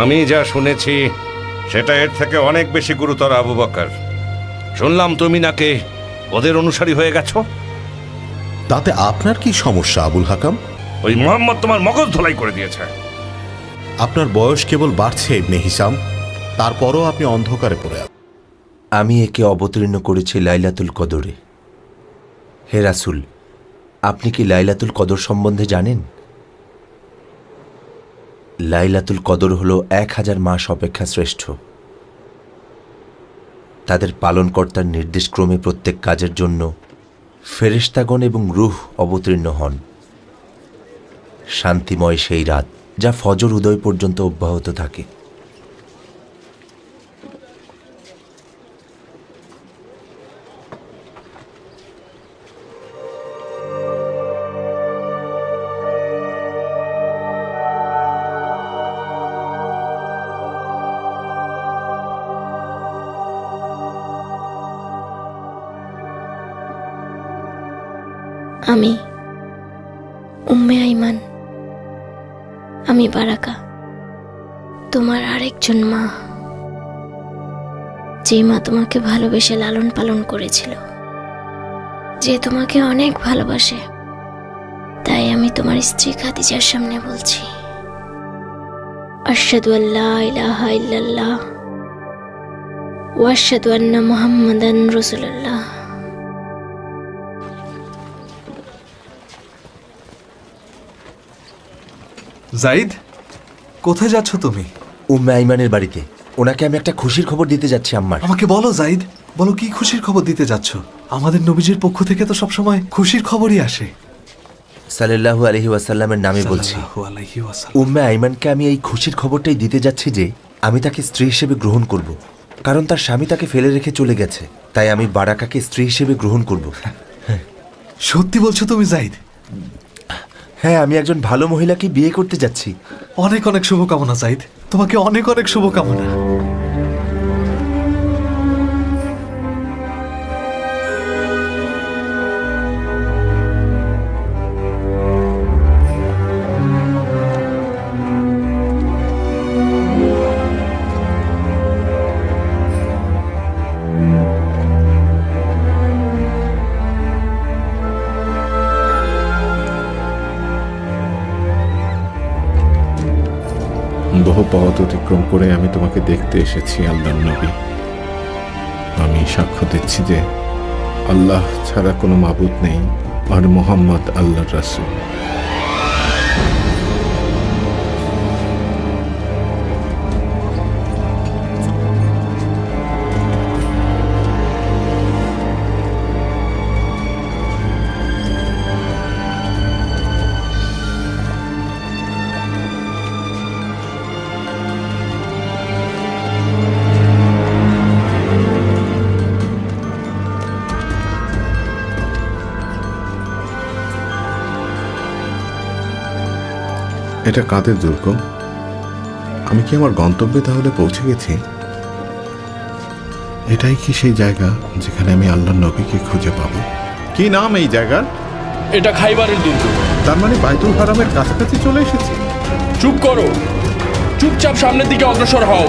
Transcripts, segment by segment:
আমি যা শুনেছি সেটা এর থেকে অনেক বেশি গুরুতর আবু বকর। শুনলাম তুমি নাকি ওদের অনুসারী হয়ে গেছো। তাতে আপনার কি সমস্যা আবুল হাকাম? ওই মোহাম্মদ তোমার মগজ ধোলাই করে দিয়েছে। আপনার বয়স কেবল বাড়ছে ইবনে হিসাম, তারপরও আপনি অন্ধকারে পড়ে আছেন। আমি একে অবতীর্ণ করেছি লাইলাতুল কদরে। হে রাসূল, আপনি কি লাইলাতুল কদর সম্বন্ধে জানেন? লাইলাতুল কদর হল 1000 মাস অপেক্ষা শ্রেষ্ঠ। তাদের পালনকর্তার নির্দেশক্রমে প্রত্যেক কাজের জন্য ফেরেশতাগণ এবং রূহ অবতীর্ণ হন। শান্তিময় সেই রাত যা ফজর উদয় পর্যন্ত অব্যাহত থাকে। আমি উম্মে আইমান, আমি বারাকা, তোমার আরেকজন মা, যে মা তোমাকে ভালোবেসে লালন পালন করেছিল, যে তোমাকে অনেক ভালোবাসে। তাই আমি তোমার স্ত্রী খাদিজার সামনে বলছি, আশহাদু আল্লা ইলাহা ইল্লাল্লাহ ওয়া আশহাদু আন্না মুহাম্মাদান রাসূলুল্লাহ। জাইদ, কোথায় যাচ্ছ তুমি? উম্মে আইমানের বাড়িতে। ওনাকে আমি একটা খুশির খবর দিতে যাচ্ছি আম্মার। আমাকে বলো জাইদ, বলো কি খুশির খবর দিতে যাচ্ছ? আমাদের নবীজির পক্ষ থেকে তো সবসময় খুশির খবরই আসে। সাল্লাল্লাহু আলাইহি ওয়াসাল্লামের নামে বলছি, সাল্লাল্লাহু আলাইহি ওয়াসাল্লাম। উম্মে আইমানকে আমি এই খুশির খবরটাই দিতে যাচ্ছি যে আমি তাকে স্ত্রী হিসেবে গ্রহণ করব। কারণ তার স্বামী তাকে ফেলে রেখে চলে গেছে, তাই আমি বারাকাকে স্ত্রী হিসেবে গ্রহণ করব। সত্যি বলছো তুমি জাইদ? হ্যাঁ, আমি একজন ভালো মহিলাকে বিয়ে করতে যাচ্ছি। অনেক অনেক শুভকামনা জাইদ, তোমাকে অনেক অনেক শুভকামনা। বহু পথ অতিক্রম করে আমি তোমাকে দেখতে এসেছি আল্লাহর নবী। আমি সাক্ষ্য দিচ্ছি যে আল্লাহ ছাড়া কোনো মাবুদ নেই আর মুহাম্মদ আল্লাহর রাসূল। এটা কাদের দুর্গ? আমি কি আমার গন্তব্যে তাহলে পৌঁছে গেছি? এটাই কি সেই জায়গা যেখানে আমি আল্লাহর নবীকে খুঁজে পাবো? কি নাম এই জায়গার? এটা খাইবারের দুর্গ। তার মানে বাইতুল হারামের কাছাকাছি চলে এসেছি। চুপ করো, চুপচাপ সামনের দিকে অগ্রসর হও।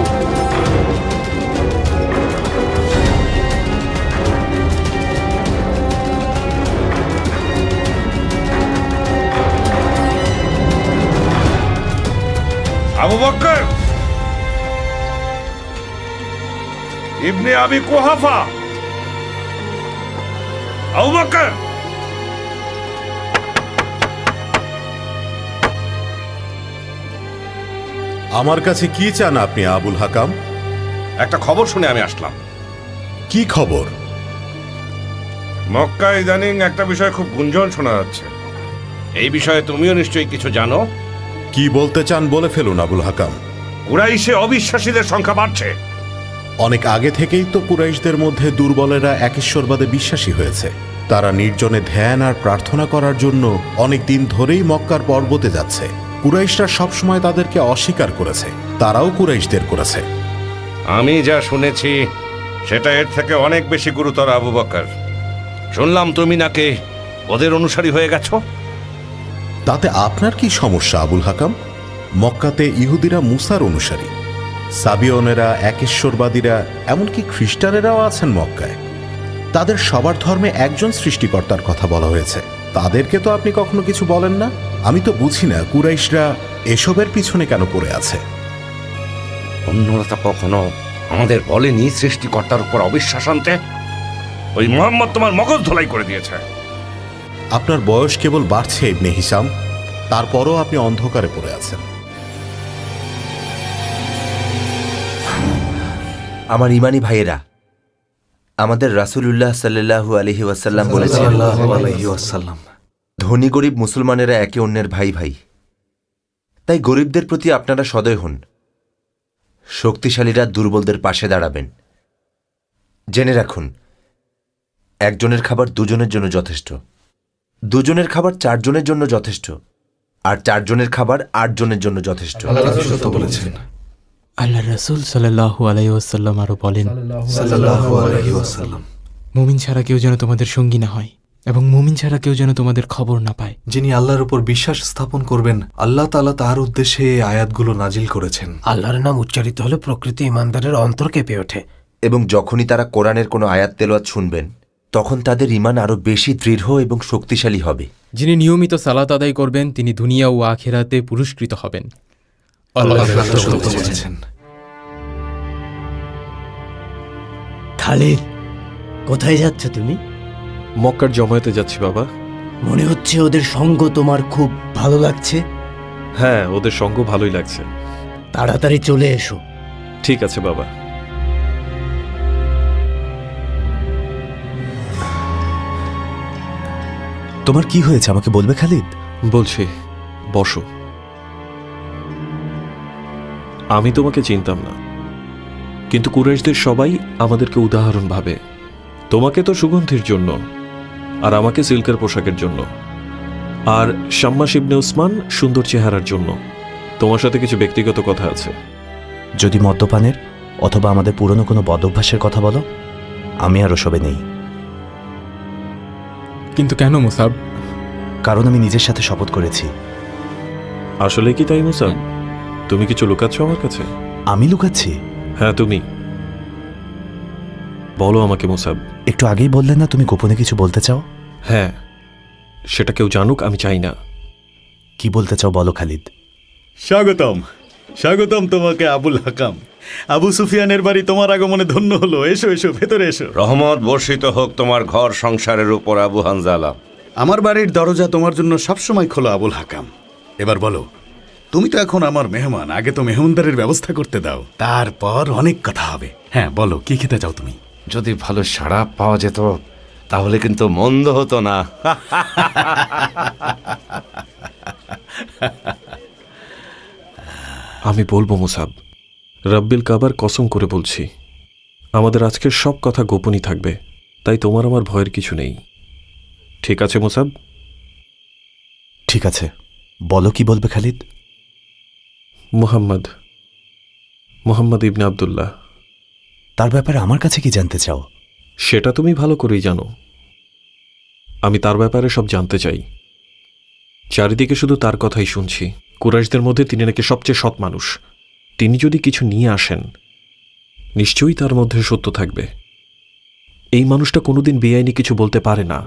আবু বকর ইবনে আবি কুহাফা, আবু বকর। আমার কাছে কি চান আপনি আবুল হাকাম? একটা খবর শুনে আমি আসলাম। কি খবর? মক্কায় ইদানিং একটা বিষয় খুব গুঞ্জন শোনা যাচ্ছে। এই বিষয়ে তুমিও নিশ্চয়ই কিছু জানো। কি বলতে চান বলে ফেলুন আবুল হাকাম। কুরাইশে অবিশ্বাসীদের সংখ্যা বাড়ছে। অনেক আগে থেকেই তো কুরাইশদের মধ্যে দুর্বলেরা একেশ্বরবাদে বিশ্বাসী হয়েছে। তারা নির্জনে ধ্যান আর প্রার্থনা করার জন্য অনেক দিন ধরেই মক্কার পর্বতে যাচ্ছে। কুরাইশরা সবসময় তাদেরকে অস্বীকার করেছে, তারাও কুরাইশদের করেছে। আমি যা শুনেছি সেটা এর থেকে অনেক বেশি গুরুতর আবু বকর। শুনলাম তুমি নাকি ওদের অনুসারী হয়ে গেছো। তাতে আপনার কি সমস্যা আবুল হাকাম? মক্কাতে ইহুদিরা মুসার অনুসারী, সাবিয়নেরা একেশ্বরবাদীরা, এমনকি খ্রিস্টানেরাও আছেন মক্কায়। তাদের সবার ধর্মে একজন সৃষ্টিকর্তার কথা বলা হয়েছে। তাদেরকে তো আপনি কখনো কিছু বলেন না। আমি তো বুঝি না কুরাইশরা এসবের পিছনে কেন পড়ে আছে। অন্যরা তো কখনো আমাদের বলেনি সৃষ্টিকর্তার উপর অবিশ্বাস আনতে। ওই মোহাম্মদ তোমার মগজ ধোলাই করে দিয়েছে। আপনার বয়স কেবল বাড়ছে ইবনে হিসাম, তারপরও আপনি অন্ধকারে পড়ে আছেন। আমার ইমানি ভাইয়েরা, আমাদের রাসূলুল্লাহ সাল্লাল্লাহু আলাইহি ওয়াসাল্লাম বলেছেন, সাল্লাল্লাহু আলাইহি ওয়াসাল্লাম, ধনী গরিব মুসলমানেরা একে অন্যের ভাই ভাই। তাই গরিবদের প্রতি আপনারা সদয় হন, শক্তিশালীরা দুর্বলদের পাশে দাঁড়াবেন। জেনে রাখুন, একজনের খাবার দুজনের জন্য যথেষ্ট, দুজনের খাবার চারজনের জন্য যথেষ্ট, আর চারজনের খাবার 8 জনের জন্য যথেষ্ট। সত্য বলেছেন। আল্লাহ রসুল সাল্লাল্লাহু আলাইহি ওয়াসাল্লাম আরও বলেন, সাল্লাল্লাহু আলাইহি ওয়াসাল্লাম, মুমিন ছাড়া কেউ যেন তোমাদের সঙ্গী না হয় এবং মুমিন ছাড়া কেউ যেন তোমাদের খবর না পায়। যিনি আল্লাহর উপর বিশ্বাস স্থাপন করবেন, আল্লাহ তাআলা তার উদ্দেশ্যে এই আয়াতগুলো নাজিল করেছেন। আল্লাহর নাম উচ্চারিত হলে প্রকৃতি ইমানদারের অন্তর কেঁপে ওঠে। এবং যখনই তারা কোরআনের কোনো আয়াত তেলাওয়াত শুনবেন, তখন তাদের ঈমান আরও বেশি দৃঢ় এবং শক্তিশালী হবে। যিনি নিয়মিত সালাত আদায় করবেন তিনি দুনিয়া ও আখিরাতে পুরস্কৃত হবেন। আল্লাহ সত্য বলেছেন। খালিদ, কোথায় যাচ্ছ তুমি? মক্কার জমায়েতে যাচ্ছি বাবা। মনে হচ্ছে ওদের সঙ্গ তোমার খুব ভালো লাগছে। হ্যাঁ, ওদের সঙ্গ ভালোই লাগছে। তাড়াতাড়ি চলে এসো। ঠিক আছে বাবা। তোমার কি হয়েছে আমাকে বলবে খালিদ? বলছি, বসো। আমি তোমাকে চিনতাম না, কিন্তু কুরাইশদের সবাই আমাদেরকে উদাহরণ ভাবে। তোমাকে তো সুগন্ধির জন্য, আর আমাকে সিল্কের পোশাকের জন্য, আর শাম্মাস ইবনে উসমান সুন্দর চেহারার জন্য। তোমার সাথে কিছু ব্যক্তিগত কথা আছে। যদি মদ্যপানের অথবা আমাদের পুরনো কোনো বদ অভ্যাসের কথা বলো, আমি আর ওসবে নেই। কিন্তু কেন মুসাব? কারণ আমি নিজের সাথে শপথ করেছি। আসলে কি তাই মুসাব? তুমি কিছু লুকাচ্ছ আমার কাছে? আমি লুকাচ্ছি? হ্যাঁ, তুমি বলো আমাকে মুসাব। একটু আগেই বললে না তুমি গোপনে কিছু বলতে চাও? হ্যাঁ, সেটা কেউ জানুক আমি চাই না। কি বলতে চাও বলো খালিদ। স্বাগতম, স্বাগতম তোমাকে আবুল হাকাম। আবু সুফিয়ানের বাড়ি তোমার আগমনে ধন্য হলো। এসো এসো, ভেতরে এসো। রহমত বর্ষিত হোক তোমার ঘর সংসারের উপর আবু হানজালা। আমার বাড়ির দরজা তোমার জন্য সবসময় খোলা আবুল হাকাম। এবার বলো, তুমি তো এখন আমার মেহমান, আগে তো মেহমানদারের ব্যবস্থা করতে দাও, তারপর অনেক কথা হবে। হ্যাঁ বলো, কি খেতে চাও তুমি? যদি ভালো সাড়া পাওয়া যেত তাহলে কিন্তু মন্দ হতো না। আমি বলবো মুসাব, রাব্বিল কাবার কসম করে বলছি, আমাদের আজকের সব কথা গোপনই থাকবে। তাই তোমার আমার ভয়ের কিছু নেই। ঠিক আছে মুসাব? ঠিক আছে, বলো কি বলবে খালিদ। মুহাম্মদ ইবনে আব্দুল্লাহ। তার ব্যাপারে আমার কাছে কি জানতে চাও? সেটা তুমি ভালো করেই জানো। আমি তার ব্যাপারে সব জানতে চাই। চারিদিকে শুধু তার কথাই শুনছি। কুরাইশদের মধ্যে তিনি নাকি সবচেয়ে সৎ মানুষ। তিনি যদি কিছু নিয়ে আসেন, নিশ্চয়ই তার মধ্যে সত্য থাকবে। এই মানুষটা কোনোদিন বেআইনি কিছু বলতে পারে না।